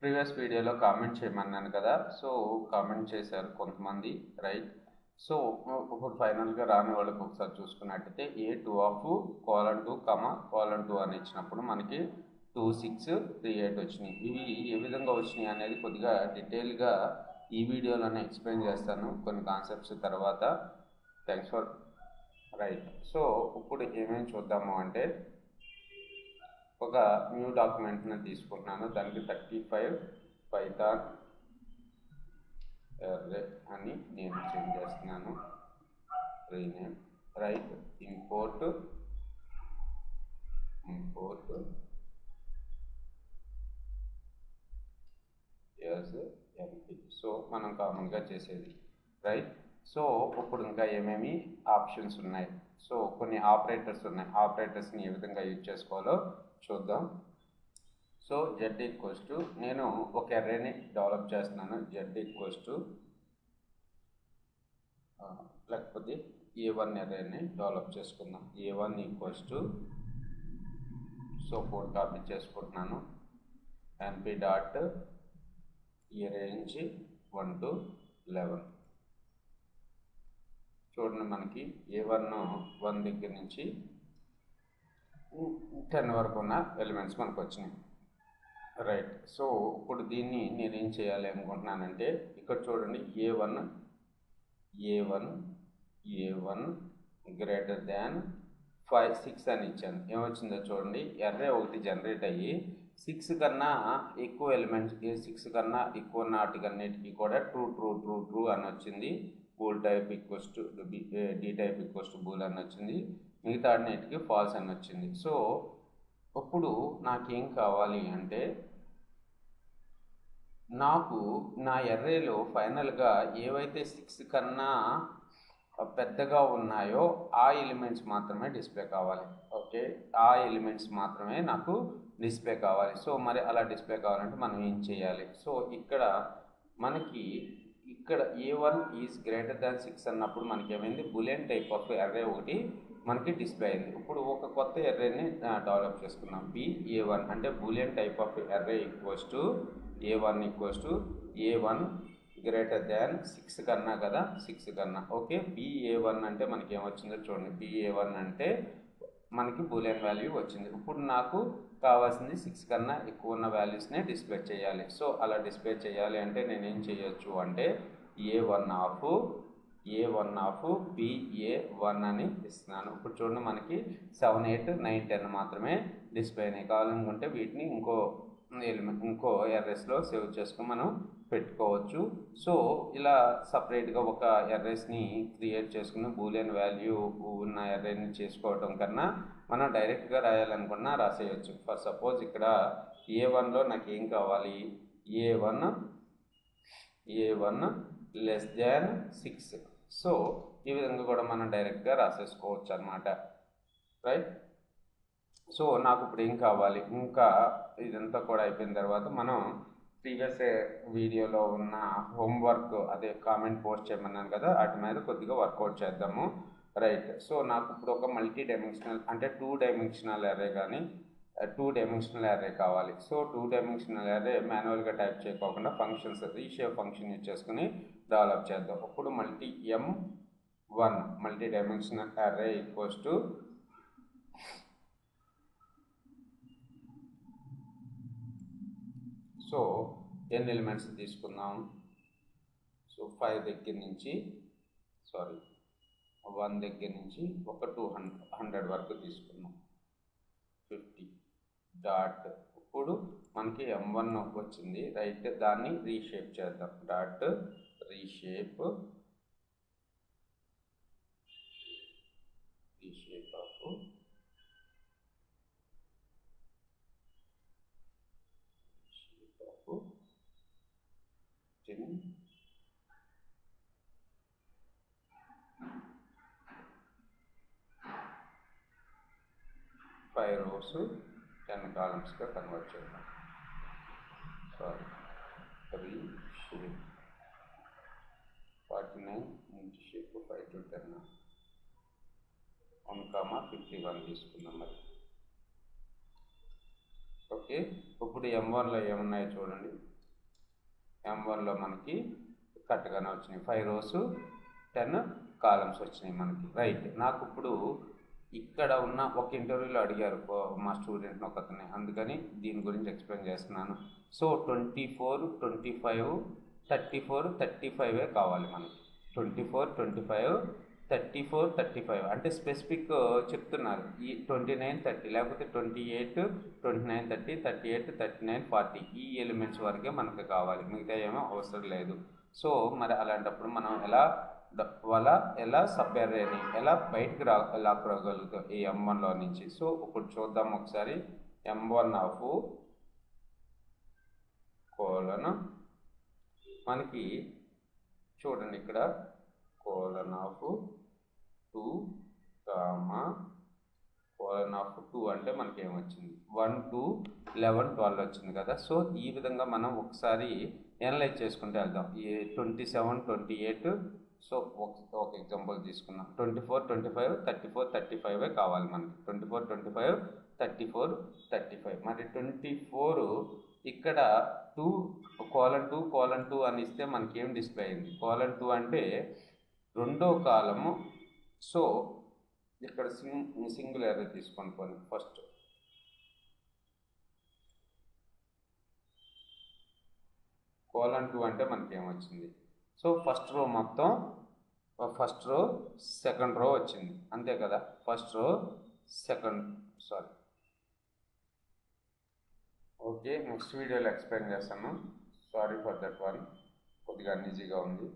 Previous వీడియోలో comment చేయమన్నాను కదా, so comment చేశారు కొంతమంది, రైట్. సో ఇప్పుడు ఫైనల్గా రాని వాళ్ళకి ఒకసారి చూసుకున్నట్టయితే A2 ఆఫ్ :2, :2 అని ఇచ్చినప్పుడు మనకి 2, 6, 3, 8 వచ్చినాయి. ఇవి ఏ విధంగా వచ్చినాయి అనేది కొద్దిగా డీటెయిల్గా ఈ వీడియోలోనే ఎక్స్ప్లెయిన్ చేస్తాను కొన్ని కాన్సెప్ట్స్ తర్వాత. Thanks for right. సో ఇప్పుడు ఏమేమి చూద్దాము అంటే, ఒక న్యూ డాక్యుమెంట్ని తీసుకుంటున్నాను, దానికి 35 పైథాన్ అర్రే అని నేమ్ చేంజ్ చేస్తున్నాను, rename, right. Import as MP, so మనం కామన్గా చేసేది, రైట్. సో ఇప్పుడు ఇంకా ఏమేమి ఆప్షన్స్ ఉన్నాయి, సో కొన్ని ఆపరేటర్స్ ఉన్నాయి, ఆపరేటర్స్ని ఏ విధంగా యూజ్ చేసుకోవాలో చూద్దాం. సో z ఈక్వల్స్ టు, నేను ఒక అర్రేని డెవలప్ చేస్తున్నాను, z ఈక్వల్స్ టు లేకపోతే A1 అర్రేని డెవలప్ చేసుకుందాం. A1 equals to, so code copy చేసుకుంటున్నాను, np డాట్ రేంజ్ 1 to 11. చూడండి మనకి A1 1 దగ్గర నుంచి 10 వరకు ఉన్న ఎలిమెంట్స్ మనకు వచ్చినాయి, రైట్. సో ఇప్పుడు దీన్ని నేనేం చేయాలి అనుకుంటున్నానంటే, ఇక్కడ చూడండి A1 గ్రేటర్ దాన్ 5, 6 అని ఇచ్చాను. ఏమొచ్చిందో చూడండి, అర్రే ఒకటి జనరేట్ అయ్యి 6 కన్నా ఎక్కువ ఎలిమెంట్స్, 6 కన్నా ఎక్కువ నాటికన్నిటికీ కూడా ట్రూ అని వచ్చింది. Bool type equals to D type equals to bool అని వచ్చింది, మిగతా అన్నిటికీ ఫాల్స్ అని వచ్చింది. సో ఇప్పుడు నాకేం కావాలి అంటే, నాకు నా అర్రేలో ఫైనల్గా ఏవైతే 6 కన్నా పెద్దగా ఉన్నాయో ఆ ఎలిమెంట్స్ మాత్రమే డిస్ప్లే కావాలి, ఓకే. ఆ ఎలిమెంట్స్ మాత్రమే నాకు డిస్ప్లే కావాలి. సో మరి అలా డిస్ప్లే కావాలంటే మనం ఏం చేయాలి? సో ఇక్కడ మనకి A1 ఈజ్ గ్రేటర్ దాన్ 6 అన్నప్పుడు మనకి ఏమైంది, బులియన్ టైప్ ఆఫ్ అర్రే ఒకటి మనకి డిస్ప్లే అయింది. ఇప్పుడు ఒక కొత్త అర్రేని డెవలప్ చేసుకుందాం, A1 అంటే boolean type of array equals to A1 equals to A1 greater than 6 కన్నా కదా, 6 కన్నా, ఓకే. A1 అంటే మనకి ఏమొచ్చిందో చూడండి, A1 అంటే మనకి బూలియన్ వాల్యూ వచ్చింది. ఇప్పుడు నాకు కావాల్సింది 6 కన్నా ఎక్కువ ఉన్న వాల్యూస్నే డిస్ప్లే చేయాలి. సో అలా డిస్ప్లే చేయాలి అంటే నేనేం చేయొచ్చు అంటే, A1 ఆఫ్ BA1 అని ఇస్తున్నాను. ఇప్పుడు చూడండి మనకి 7, 8, 9, 10 మాత్రమే డిస్ప్లే అయినాయి. కావాలనుకుంటే వీటిని ఇంకో అర్రేస్లో సేవ్ చేసుకుని మనం పెట్టుకోవచ్చు. సో ఇలా సపరేట్గా ఒక అర్రేస్ని క్రియేట్ చేసుకుని బూలియన్ వాల్యూ ఉన్న అర్రేని చేసుకోవటం కన్నా మనం డైరెక్ట్గా రాయాలనుకున్నా రాసేయచ్చు. ఫర్ సపోజ్ ఇక్కడ A1లో నాకు ఏం కావాలి, A1 లెస్ దాన్ 6. సో ఈ విధంగా కూడా మనం డైరెక్ట్గా రాసేసుకోవచ్చు అన్నమాట, రైట్. సో నాకు ఇప్పుడు ఏం కావాలి, ఇంకా ఇదంతా కూడా అయిపోయిన తర్వాత మనం ప్రీవియస్ వీడియోలో ఉన్న హోంవర్క్, అదే కామెంట్ పోస్ట్ చేయమన్నాను కదా, వాటి మీద కొద్దిగా వర్కౌట్ చేద్దాము, రైట్. సో నాకు ఇప్పుడు ఒక మల్టీ డైమెన్షనల్ అంటే 2 డైమెన్షనల్ అర్రే కానీ 2 డైమెన్షనల్ అర్రే కావాలి. సో 2 డైమెన్షనల్ అర్రే మాన్యువల్గా టైప్ చేయకోకుండా ఫంక్షన్స్ రీషేప్ ఫంక్షన్ యూజ్ చేసుకుని డెవలప్ చేద్దాం. ఇప్పుడు M1 multi dimensional array equals to, so ఎన్ని ఎలిమెంట్స్ తీసుకుందాం, సో 5 దగ్గర నుంచి 1 దగ్గర నుంచి ఒక 200 వరకు తీసుకుందాం, 50 డాట్. ఇప్పుడు మనకి M1 వచ్చింది, రైట్. దాన్ని రీషేప్ చేద్దాం, డాట్ రీషేప్ ఆఫ్ 5 rows 10 columnsగా కన్వర్ట్ చేద్దాం. రీషేప్ 49 నుంచి షేప్ 5 to 10 1,51 తీసుకుందాం మరి, ఓకే. ఇప్పుడు M1లో ఏమున్నాయో చూడండి, M1లో మనకి కరెక్ట్గానే వచ్చినాయి. 5 rows 10 columns వచ్చినాయి మనకి. రైట్, నాకు ఇప్పుడు ఇక్కడ ఉన్న ఒక ఇంటర్వ్యూలో అడిగారు మా స్టూడెంట్ని ఒకతనే, అందుకని దీని గురించి ఎక్స్ప్లెయిన్ చేస్తున్నాను. సో 24, 25, 34, 35 కావాలి మనకి. 24, 25, 34, 35 అంటే స్పెసిఫిక్ చెప్తున్నారు. ఈ 29, 30 లేకపోతే 28, 29, 30, 38, 39, 40 ఈ ఎలిమెంట్స్ వరకే మనకు కావాలి, మిగతా ఏమో అవసరం లేదు. సో మరి అలాంటప్పుడు మనం ఎలా సబ్ అర్రేని ఎలా బయటకు లాక్కగలుగుతాం ఈ M1లో నుంచి. సో ఇప్పుడు చూద్దాం ఒకసారి. M1 ఆఫ్ కోలన్ మనకి చూడండి ఇక్కడ కోలన్ ఆఫ్ 2 కోలన్ ఆఫ్ 2 అంటే మనకి ఏమొచ్చింది 1, 2, 11, 12 వచ్చింది కదా. సో ఈ విధంగా మనం ఒకసారి ఎనలైజ్ చేసుకుంటే వెళ్దాం. ఈ 27, 28 సో ఒక ఎగ్జాంపుల్ తీసుకుందాం. 24, 25, 34, 35 కావాలి మనకి. 24, 25, 34, 35 మరి 24 ఇక్కడ 2, కోలన్ 2 అని ఇస్తే మనకి ఏం డిస్ప్లే అయింది? కోలన్ 2 అంటే రెండో కాలము. సో ఇక్కడ సింగిల్ ఎర్రర్ తీసుకొని పోనీ. ఫస్ట్ కోలన్ 2 అంటే మనకి ఏమొచ్చింది? సో ఫస్ట్ రో మొత్తం సెకండ్ రో వచ్చింది, అంతే కదా. First row sorry. Okay, next వీడియోలో ఎక్స్ప్లెయిన్ చేస్తాను. సారీ ఫర్ దట్ వన్, కొద్దిగా అన్ఈజీగా ఉంది.